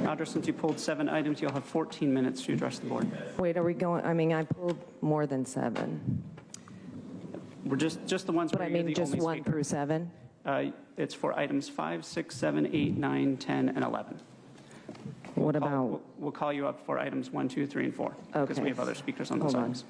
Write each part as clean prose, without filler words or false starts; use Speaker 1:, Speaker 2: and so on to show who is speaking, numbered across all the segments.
Speaker 1: Audra, since you pulled 7 items, you'll have 14 minutes to address the board.
Speaker 2: Wait, are we going, I mean, I pulled more than 7.
Speaker 1: We're just the ones
Speaker 2: But
Speaker 1: where
Speaker 2: I
Speaker 1: you're
Speaker 2: mean,
Speaker 1: the
Speaker 2: just
Speaker 1: only
Speaker 2: 1
Speaker 1: speaker.
Speaker 2: through 7?
Speaker 1: It's for items 5, 6, 7, 8, 9, 10, and 11.
Speaker 2: What about,
Speaker 1: We'll call you up for items 1, 2, 3, and 4. Because
Speaker 2: Okay.
Speaker 1: we have other speakers on those
Speaker 2: Hold on.
Speaker 1: items.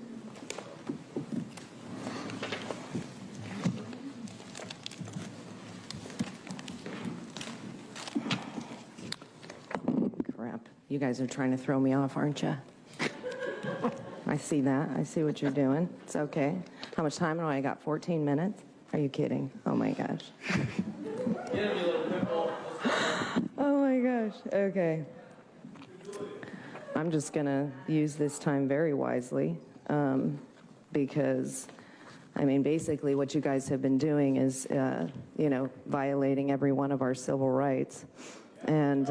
Speaker 2: crap, you guys are trying to throw me off, aren't you? I see that. I see what you're doing. It's okay. How much time do I got? 14 minutes? Are you kidding? Oh my gosh. Oh my gosh. Okay. I'm just going to use this time very wisely because, I mean, basically what you guys have been doing is, violating every one of our civil rights. And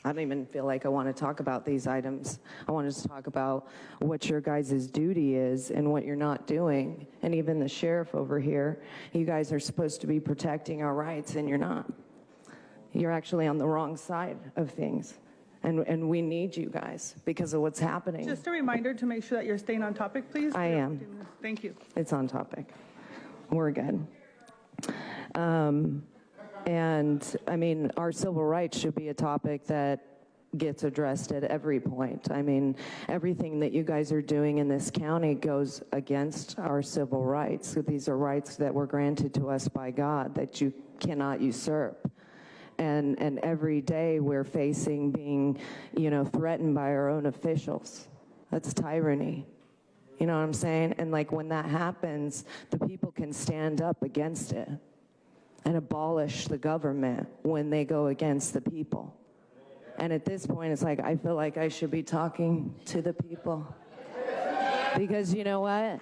Speaker 2: I don't even feel like I want to talk about these items. I want to talk about what your guys' duty is and what you're not doing. And even the sheriff over here, you guys are supposed to be protecting our rights, and you're not. You're actually on the wrong side of things. And we need you guys because of what's happening.
Speaker 3: Just a reminder to make sure that you're staying on topic, please.
Speaker 2: I am.
Speaker 3: Thank you.
Speaker 2: It's on topic. We're good. And I mean, our civil rights should be a topic that gets addressed at every point. I mean, everything that you guys are doing in this county goes against our civil rights. So these are rights that were granted to us by God that you cannot usurp. And every day we're facing being, threatened by our own officials. That's tyranny. You know what I'm saying? And like when that happens, the people can stand up against it and abolish the government when they go against the people. And at this point, it's like, I feel like I should be talking to the people. Because you know what?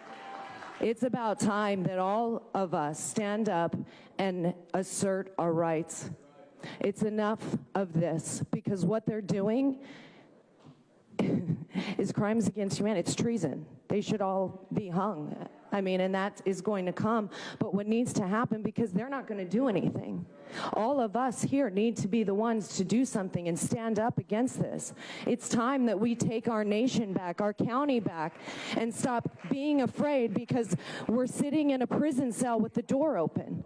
Speaker 2: It's about time that all of us stand up and assert our rights. It's enough of this, because what they're doing is crimes against humanity. It's treason. They should all be hung. I mean, and that is going to come. But what needs to happen, because they're not going to do anything. All of us here need to be the ones to do something and stand up against this. It's time that we take our nation back, our county back, and stop being afraid because we're sitting in a prison cell with the door open.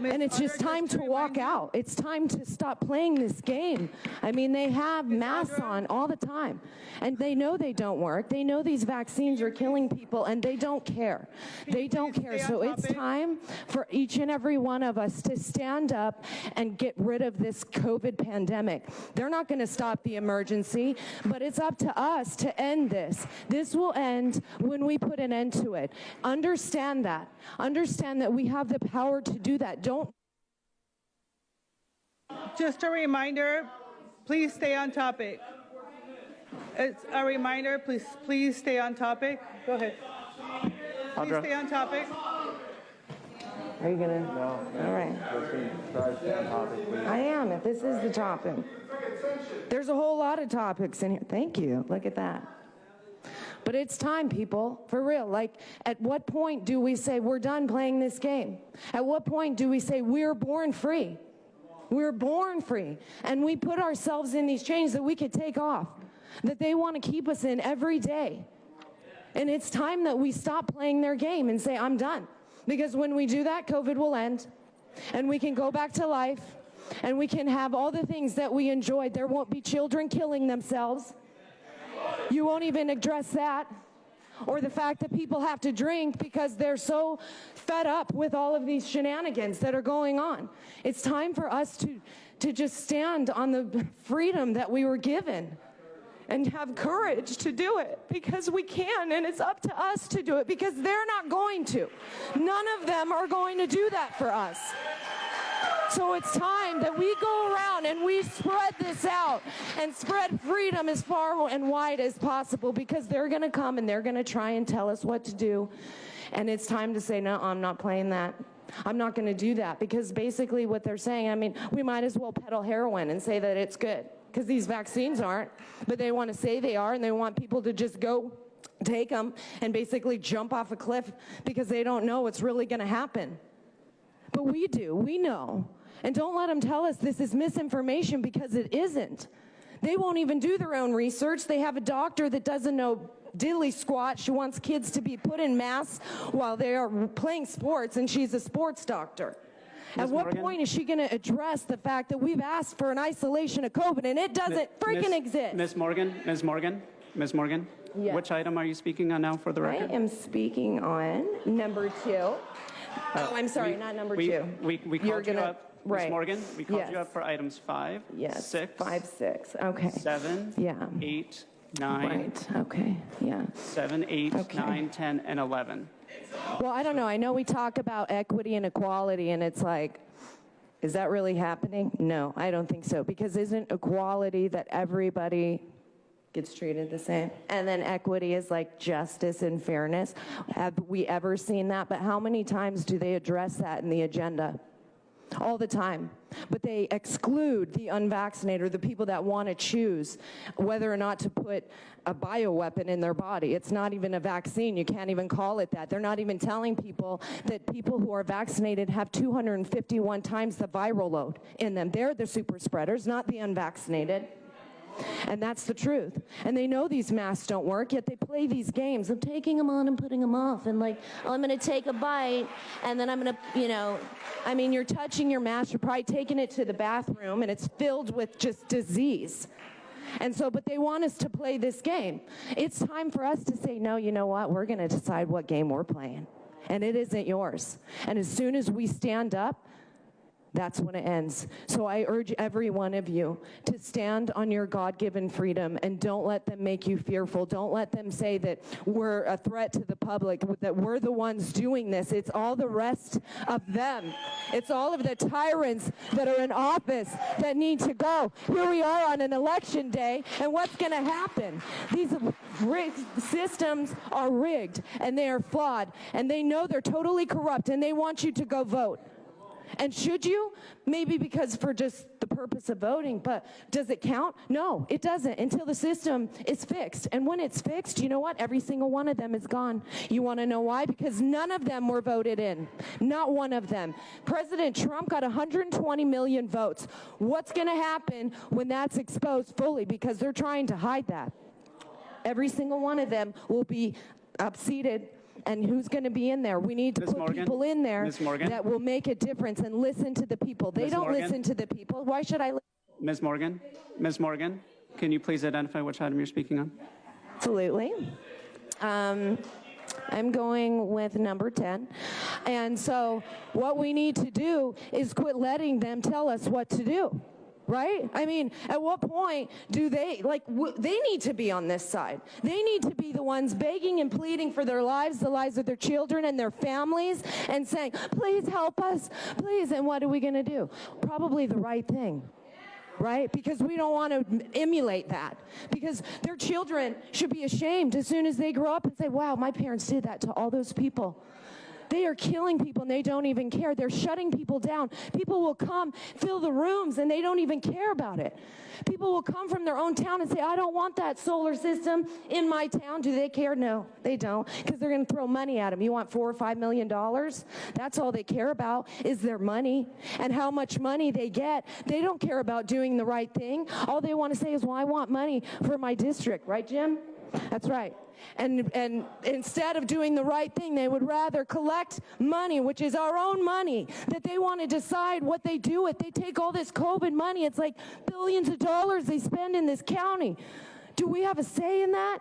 Speaker 2: And it's just time to walk out. It's time to stop playing this game. I mean, they have masks on all the time, and they know they don't work. They know these vaccines are killing people, and they don't care. They don't care. So it's time for each and every one of us to stand up and get rid of this COVID pandemic. They're not going to stop the emergency, but it's up to us to end this. This will end when we put an end to it. Understand that. Understand that we have the power to do that. Don't.
Speaker 3: Just a reminder, please stay on topic. It's a reminder, please stay on topic. Go ahead. Please stay on topic.
Speaker 2: Are you gonna?
Speaker 4: No.
Speaker 2: All right. I am, if this is the topic. There's a whole lot of topics in here. Thank you. Look at that. But it's time, people, for real. Like, at what point do we say we're done playing this game? At what point do we say we're born free? We're born free. And we put ourselves in these chains that we could take off, that they want to keep us in every day. And it's time that we stop playing their game and say, I'm done. Because when we do that, COVID will end, and we can go back to life, and we can have all the things that we enjoyed. There won't be children killing themselves. You won't even address that. Or the fact that people have to drink because they're so fed up with all of these shenanigans that are going on. It's time for us to just stand on the freedom that we were given and have courage to do it, because we can, and it's up to us to do it, because they're not going to. None of them are going to do that for us. So it's time that we go around and we spread this out and spread freedom as far and wide as possible, because they're going to come and they're going to try and tell us what to do. And it's time to say, no, I'm not playing that. I'm not going to do that, because basically what they're saying, I mean, we might as well peddle heroin and say that it's good, because these vaccines aren't, but they want to say they are, and they want people to just go take them and basically jump off a cliff because they don't know what's really going to happen. But we do. We know. And don't let them tell us this is misinformation, because it isn't. They won't even do their own research. They have a doctor that doesn't know diddly squat. She wants kids to be put in masks while they are playing sports, and she's a sports doctor. At what point is she going to address the fact that we've asked for an isolation of COVID and it doesn't freaking exist?
Speaker 1: Ms. Morgan,
Speaker 2: Yes.
Speaker 1: which item are you speaking on now for the record?
Speaker 2: I am speaking on number 2. Oh, I'm sorry, not number 2.
Speaker 1: We called you up,
Speaker 2: right.
Speaker 1: Ms. Morgan, we called
Speaker 2: Yes.
Speaker 1: you up for items 5,
Speaker 2: Yes,
Speaker 1: 6,
Speaker 2: 5, 6, okay.
Speaker 1: 7,
Speaker 2: Yeah.
Speaker 1: 8, 9,
Speaker 2: Right, okay, yeah.
Speaker 1: 7, 8,
Speaker 2: Okay.
Speaker 1: 9, 10, and 11.
Speaker 2: Well, I don't know. I know we talk about equity and equality, and it's like, is that really happening? No, I don't think so. Because isn't equality that everybody gets treated the same? And then equity is like justice and fairness. Have we ever seen that? But how many times do they address that in the agenda? All the time. But they exclude the unvaccinated, or the people that want to choose whether or not to put a bioweapon in their body. It's not even a vaccine. You can't even call it that. They're not even telling people that people who are vaccinated have 251 times the viral load in them. They're the super spreaders, not the unvaccinated. And that's the truth. And they know these masks don't work, yet they play these games of taking them on and putting them off. And like, oh, I'm going to take a bite, and then I'm going to, I mean, you're touching your mask, you're probably taking it to the bathroom, and it's filled with just disease. And so, but they want us to play this game. It's time for us to say, no, you know what? We're going to decide what game we're playing. And it isn't yours. And as soon as we stand up, that's when it ends. So I urge every one of you to stand on your God-given freedom, and don't let them make you fearful. Don't let them say that we're a threat to the public, that we're the ones doing this. It's all the rest of them. It's all of the tyrants that are in office that need to go. Here we are on an election day, and what's going to happen? These systems are rigged, and they are flawed, and they know they're totally corrupt, and they want you to go vote. And should you? Maybe because for just the purpose of voting, but does it count? No, it doesn't until the system is fixed. And when it's fixed, you know what? Every single one of them is gone. You want to know why? Because none of them were voted in. Not one of them. President Trump got 120 million votes. What's going to happen when that's exposed fully? Because they're trying to hide that. Every single one of them will be upseated. And who's going to be in there? We need to put people in there that will make a difference and listen to the people. They don't listen to the people. Why should I listen?
Speaker 1: Ms. Morgan, can you please identify which item you're speaking on?
Speaker 2: Absolutely. I'm going with number 10. And so what we need to do is quit letting them tell us what to do. Right? I mean, at what point do they, they need to be on this side. They need to be the ones begging and pleading for their lives, the lives of their children and their families, and saying, please help us, please. And what are we going to do? Probably the right thing. Right? Because we don't want to emulate that. Because their children should be ashamed as soon as they grow up and say, wow, my parents did that to all those people. They are killing people, and they don't even care. They're shutting people down. People will come, fill the rooms, and they don't even care about it. People will come from their own town and say, I don't want that solar system in my town. Do they care? No, they don't, because they're going to throw money at them. You want $4 or $5 million? That's all they care about is their money and how much money they get. They don't care about doing the right thing. All they want to say is, well, I want money for my district. Right, Jim? That's right. And instead of doing the right thing, they would rather collect money, which is our own money, that they want to decide what they do with. They take all this COVID money. It's like billions of dollars they spend in this county. Do we have a say in that?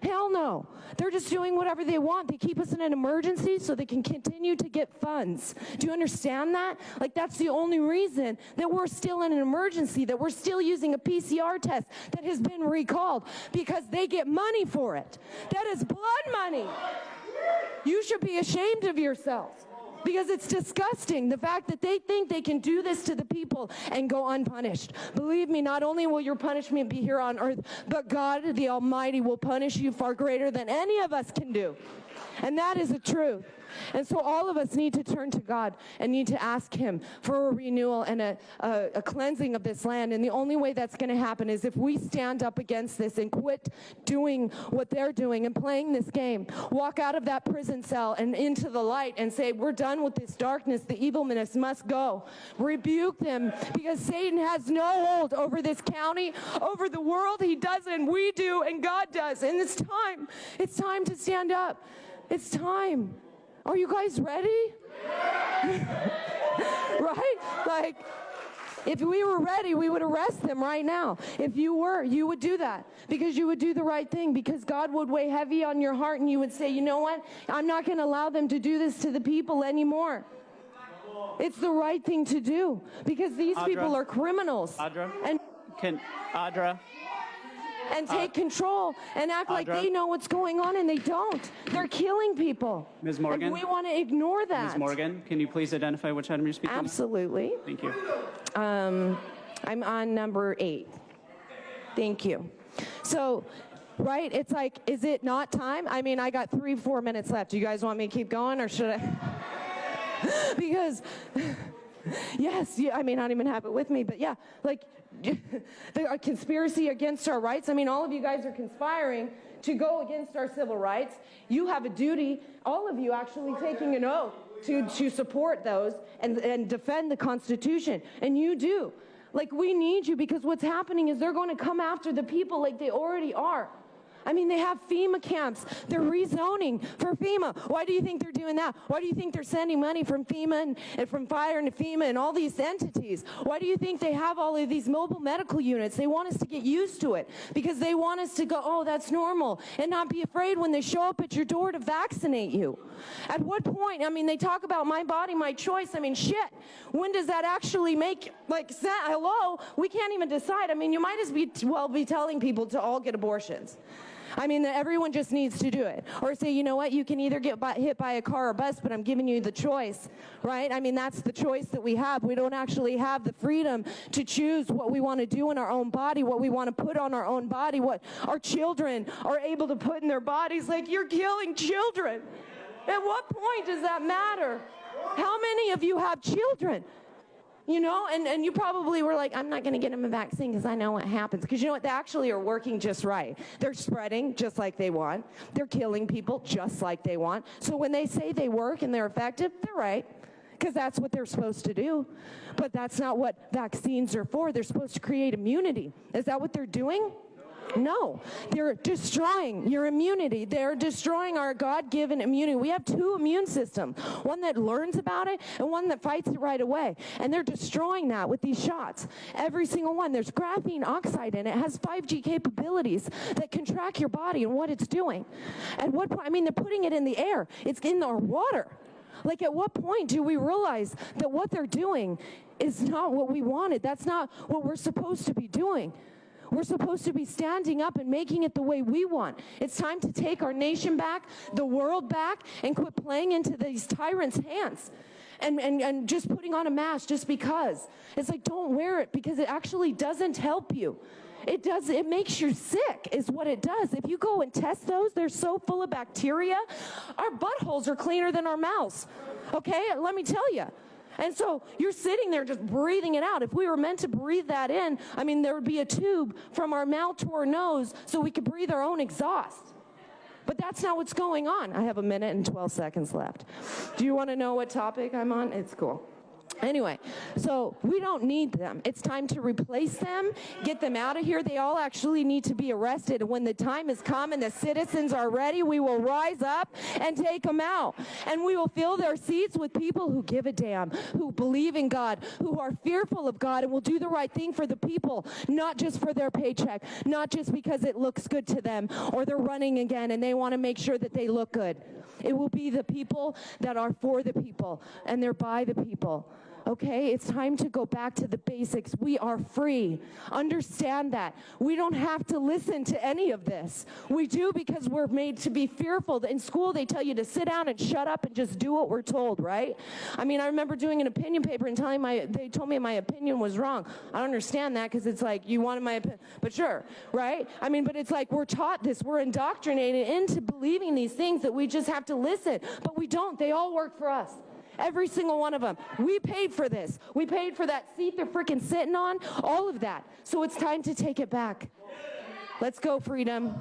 Speaker 2: Hell no. They're just doing whatever they want. They keep us in an emergency so they can continue to get funds. Do you understand that? Like, that's the only reason that we're still in an emergency, that we're still using a PCR test that has been recalled, because they get money for it. That is blood money. You should be ashamed of yourselves. Because it's disgusting, the fact that they think they can do this to the people and go unpunished. Believe me, not only will your punishment be here on earth, but God, the Almighty, will punish you far greater than any of us can do. And that is the truth. And so all of us need to turn to God and need to ask him for a renewal and a cleansing of this land. And the only way that's going to happen is if we stand up against this and quit doing what they're doing and playing this game. Walk out of that prison cell and into the light and say, we're done with this darkness. The evilness must go. Rebuke them, because Satan has no hold over this county, over the world. He doesn't. We do, and God does. And it's time. It's time to stand up. It's time. Are you guys ready? Right? Like, if we were ready, we would arrest them right now. If you were, you would do that, because you would do the right thing, because God would weigh heavy on your heart, and you would say, you know what? I'm not going to allow them to do this to the people anymore. It's the right thing to do, because these people are criminals.
Speaker 1: Audra?
Speaker 2: And take control and act like they know what's going on, and they don't. They're killing people.
Speaker 1: Ms. Morgan?
Speaker 2: And we want to ignore that.
Speaker 1: Ms. Morgan, can you please identify which item you're speaking?
Speaker 2: Absolutely.
Speaker 1: Thank you.
Speaker 2: I'm on number 8. Thank you. So, right, it's like, is it not time? I mean, I got 3-4 minutes left. Do you guys want me to keep going, or should I? Because, yes, yeah, I may not even have it with me, but yeah, like, the conspiracy against our rights. I mean, all of you guys are conspiring to go against our civil rights. You have a duty, all of you actually taking an oath to support those and defend the Constitution. And you do. Like, we need you, because what's happening is they're going to come after the people like they already are. I mean, they have FEMA camps. They're rezoning for FEMA. Why do you think they're doing that? Why do you think they're sending money from FEMA and from fire and FEMA and all these entities? Why do you think they have all of these mobile medical units? They want us to get used to it, because they want us to go, oh, that's normal, and not be afraid when they show up at your door to vaccinate you. At what point? I mean, they talk about my body, my choice. I mean, shit. When does that actually make, like, hello? We can't even decide. I mean, you might as well be telling people to all get abortions. I mean, everyone just needs to do it. Or say, you know what, you can either get hit by a car or bus, but I'm giving you the choice, right? I mean, that's the choice that we have. We don't actually have the freedom to choose what we want to do in our own body, what we want to put on our own body, what our children are able to put in their bodies. Like, you're killing children. At what point does that matter? How many of you have children? You know, and you probably were like, I'm not going to get them a vaccine because I know what happens. Because you know what? They actually are working just right. They're spreading just like they want. They're killing people just like they want. So when they say they work and they're effective, they're right, because that's what they're supposed to do. But that's not what vaccines are for. They're supposed to create immunity. Is that what they're doing? No, they're destroying your immunity. They're destroying our God-given immunity. We have 2 immune systems, one that learns about it and one that fights it right away. And they're destroying that with these shots. Every single one. There's graphene oxide in it. It has 5G capabilities that can track your body and what it's doing. At what point? I mean, they're putting it in the air. It's in our water. Like, at what point do we realize that what they're doing is not what we wanted? That's not what we're supposed to be doing. We're supposed to be standing up and making it the way we want. It's time to take our nation back, the world back, and quit playing into these tyrants' hands. And just putting on a mask just because. It's like, don't wear it, because it actually doesn't help you. It makes you sick, is what it does. If you go and test those, they're so full of bacteria. Our buttholes are cleaner than our mouths. Okay, let me tell you. And so you're sitting there just breathing it out. If we were meant to breathe that in, I mean, there would be a tube from our mouth to our nose so we could breathe our own exhaust. But that's not what's going on. I have 1 minute and 12 seconds left. Do you want to know what topic I'm on? It's cool. Anyway, so we don't need them. It's time to replace them, get them out of here. They all actually need to be arrested. And when the time has come and the citizens are ready, we will rise up and take them out. And we will fill their seats with people who give a damn, who believe in God, who are fearful of God, and will do the right thing for the people, not just for their paycheck, not just because it looks good to them, or they're running again and they want to make sure that they look good. It will be the people that are for the people, and they're by the people. okay? It's time to go back to the basics. We are free. Understand that. We don't have to listen to any of this. We do because we're made to be fearful. In school, they tell you to sit down and shut up and just do what we're told, right? I mean, I remember doing an opinion paper and they told me my opinion was wrong. I don't understand that because it's like, you wanted my opinion, but sure, right? I mean, but it's like we're taught this. We're indoctrinated into believing these things that we just have to listen, but we don't. They all work for us. Every single one of them. We paid for this. We paid for that seat they're freaking sitting on, all of that. So it's time to take it back. Let's go, freedom.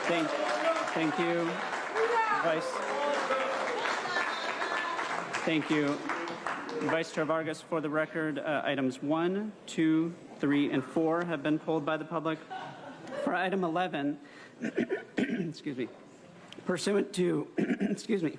Speaker 1: Thank you, Thank you, Vice Chair Vargas. For the record, items 1, 2, 3, and 4 have been pulled by the public. For item 11, excuse me, pursuant to, excuse me,